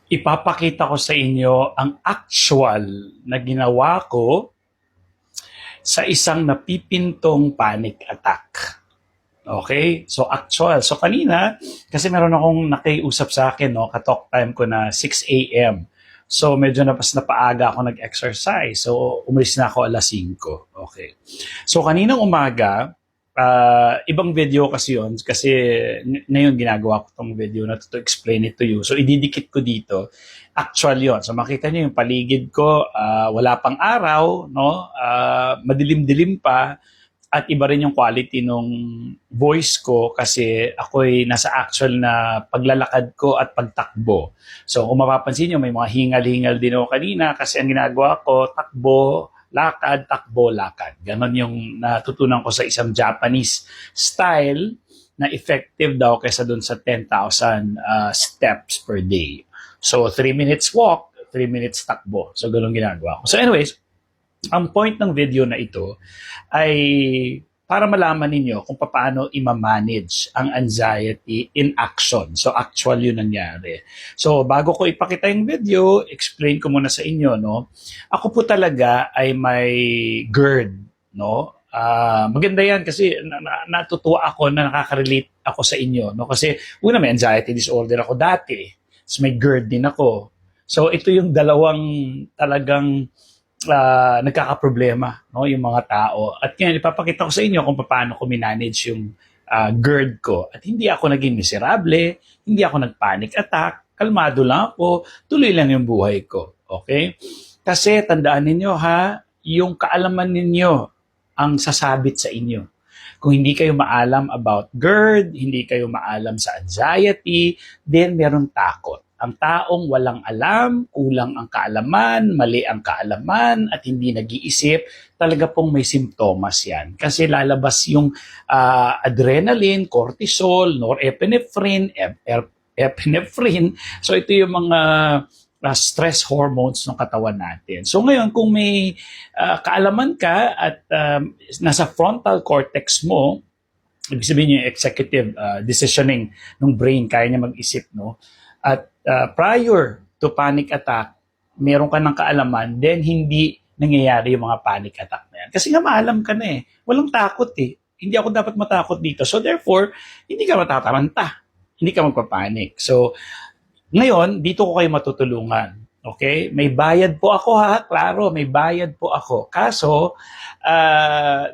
Ipapakita ko sa inyo ang actual na ginawa ko sa isang napipintong panic attack. Okay? So actual. So kanina, kasi meron akong nakiusap sa akin, no, ka-talk time ko na 6 a.m. So medyo napaaga ako nag-exercise. So umalis na ako alas 5. Okay. So kaninang umaga, ibang video kasi yon kasi ngayon ginagawa ko tong video na to explain it to you. So ididikit ko dito. Actual yon. So makita niyo yung paligid ko, wala pang araw, no? Madilim-dilim pa at iba rin yung quality nung voice ko kasi ako'y nasa actual na paglalakad ko at pagtakbo. So kung mapapansin nyo, may mga hingal-hingal din ako kanina kasi ang ginagawa ko, takbo, lakad, takbo, lakad. Ganon yung natutunan ko sa isang Japanese style na effective daw kaysa dun sa 10,000 steps per day. So 3 minutes walk, 3 minutes takbo. So ganon ginagawa ko. So anyways, ang point ng video na ito ay para malaman ninyo kung paano i-manage ang anxiety in action. So actual yun nangyari. So bago ko ipakita yung video, explain ko muna sa inyo, no? Ako po talaga ay may GERD, no? Maganda yan kasi natutuwa ako na nakaka-relate ako sa inyo, no? Kasi una may anxiety disorder ako dati. So may GERD din ako. So ito yung dalawang talagang nagkakaproblema, no, yung mga tao. At ngayon, ipapakita ko sa inyo kung paano ko minanage yung GERD ko. At hindi ako naging miserable, hindi ako nagpanic attack, kalmado lang ako, tuloy lang yung buhay ko. Okay? Kasi tandaan ninyo ha, yung kaalaman ninyo ang sasabit sa inyo. Kung hindi kayo maalam about GERD, hindi kayo maalam sa anxiety, then meron takot. Ang taong walang alam, kulang ang kaalaman, mali ang kaalaman, at hindi nag-iisip, talaga pong may simptomas yan. Kasi lalabas yung adrenaline, cortisol, norepinephrine, epinephrine. So ito yung mga stress hormones ng katawan natin. So ngayon, kung may kaalaman ka at nasa frontal cortex mo, ibig sabihin yung executive decisioning ng brain, kaya niya mag-isip, no? At prior to panic attack, meron ka ng kaalaman, then hindi nangyayari yung mga panic attack na yan. Kasi nga maalam ka na eh. Walang takot eh. Hindi ako dapat matakot dito. So therefore, hindi ka matataranta. Hindi ka magpapanik. So, ngayon, dito ko kayo matutulungan. Okay? May bayad po ako ha, klaro, may bayad po ako. Kaso,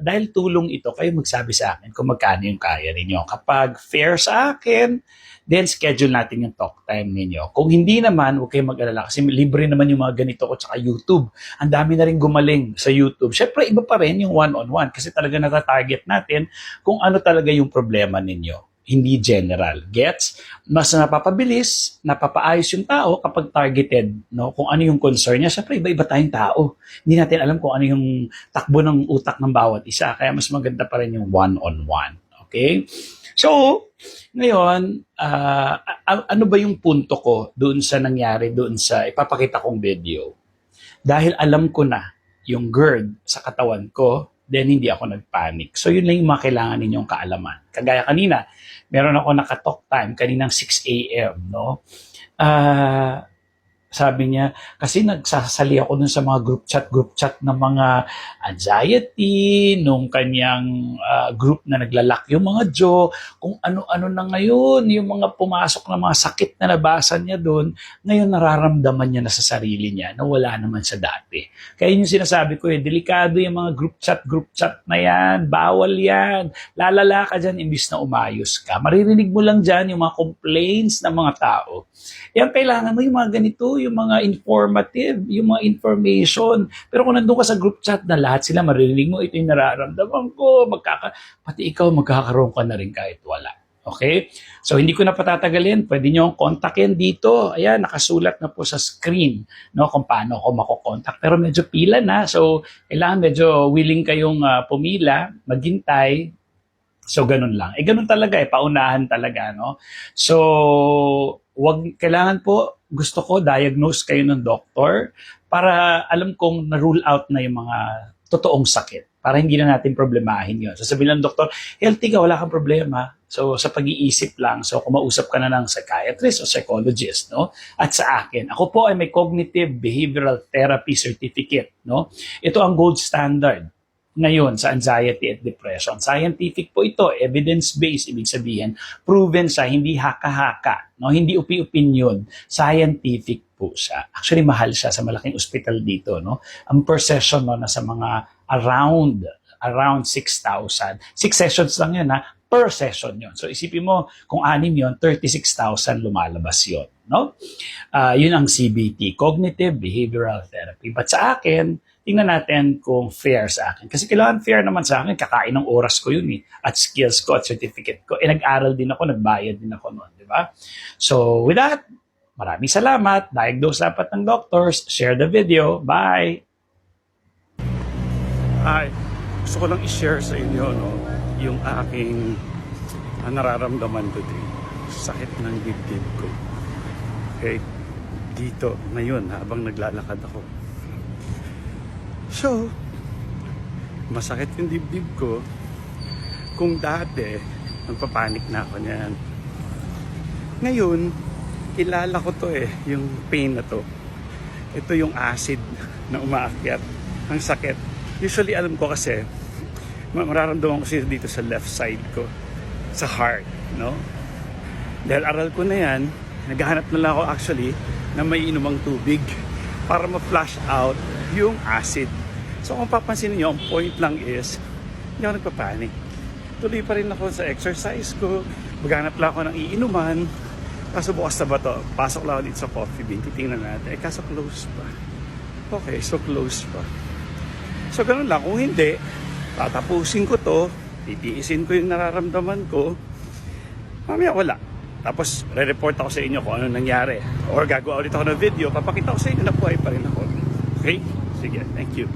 dahil tulong ito, kayo magsabi sa akin kung magkano yung kaya ninyo. Kapag fair sa akin, then schedule natin yung talk time ninyo. Kung hindi naman, huwag kayong mag-alala kasi libre naman yung mga ganito ko tsaka YouTube. Ang dami na rin gumaling sa YouTube. Siyempre, iba pa rin yung one-on-one kasi talaga natatarget natin kung ano talaga yung problema ninyo. Hindi general. Gets? Mas napapabilis, napapaayos yung tao kapag targeted, no? Kung ano yung concern niya. Siyempre, iba-iba tayong tao. Hindi natin alam kung ano yung takbo ng utak ng bawat isa. Kaya mas maganda pa rin yung one-on-one. Okay? So, ngayon, ano ba yung punto ko doon sa nangyari, doon sa ipapakita kong video? Dahil alam ko na yung GERD sa katawan ko, then hindi ako nagpanic. So yun lang yung mga kailangan ninyong kaalaman. Kagaya kanina, meron ako naka-talk time kaninang 6 a.m. No? Sabi niya, kasi nagsasali ako dun sa mga group chat ng mga anxiety, nung kanyang group na naglalak yung mga Joe, kung ano-ano na ngayon, yung mga pumasok na mga sakit na nabasa niya doon, ngayon nararamdaman niya na sa sarili niya na wala naman sa dati. Kaya yung sinasabi ko delikado yung mga group chat na yan, bawal yan, lalala ka dyan imbis na umayos ka. Maririnig mo lang dyan yung mga complaints ng mga tao. Yan, kailangan mo yung mga ganito, yung mga informative, yung mga information. Pero kung nandun ka sa group chat na lahat sila maririnig mo, ito yung nararamdaman ko, pati ikaw magkakaroon ka na rin kahit wala. Okay? So, hindi ko na patatagalin. Pwede nyo akong kontakin dito. Ayan, nakasulat na po sa screen, no, kung paano ako makokontak. Pero medyo pila na. So, kailangan medyo willing kayong pumila, maghintay. So, ganun lang. Ganun talaga paunahan talaga, no? So, kailangan po, gusto ko, diagnose kayo ng doktor para alam kong na-rule out na yung mga totoong sakit. para hindi na natin problemahin yun. So sabihin ng doktor, healthy ka, wala kang problema. So sa pag-iisip lang, so kumausap ka na ng psychiatrist o psychologist, no? At sa akin, ako po ay may cognitive behavioral therapy certificate, no? Ito ang gold standard ngayon sa anxiety at depression. Scientific po ito, evidence-based, ibig sabihin, proven siya, hindi haka-haka, no? Hindi upi-opinion, scientific po siya. Actually, mahal siya sa malaking ospital dito, no? Ang per session, no, nasa mga around 6,000. 6 sessions lang yun, ha? Per session yun. So isipin mo, kung 6 yun, 36,000 lumalabas yun, no? Yun ang CBT, Cognitive Behavioral Therapy. But sa akin, tingnan natin kung fair sa akin. Kasi kailangan fair naman sa akin, kakain ng oras ko yun at skills ko at certificate ko. Nag-aral din ako, nagbayad din ako noon, di ba? So with that, maraming salamat. Diagnose dapat ng doctors. Share the video. Bye! Hi, gusto ko lang i-share sa inyo, no, yung aking nararamdaman today. Sakit ng dibdib ko. Okay? Dito, ngayon, habang naglalakad ako. So, masakit yung dibdib ko. Kung dati, nagpapanik na ako niyan. Ngayon, kilala ko to yung pain na to. Ito yung acid na umaakyat. Ang sakit. Usually, alam ko kasi, mararamdaman ko siya dito sa left side ko. Sa heart, no? Dahil aral ko na yan, naghahanap na lang ako actually na may inumang tubig para ma-flush out yung acid. So kung papansin niyo, ang point lang is, hindi ako nagpapanik. Tuloy pa rin ako sa exercise ko, maghanap lang ako ng iinuman, kaso bukas na ba to? Pasok lang ako dito sa coffee bean, titingnan natin. Kaso close pa. Okay, so close pa. So ganun lang, kung hindi, tatapusin ko to, titiisin ko yung nararamdaman ko, mamaya wala. Tapos, re-report ako sa inyo kung ano nangyari. Or gagawa ulit ako ng video, papakita ko sa inyo na buhay pa rin ako. Okay? Sige, thank you.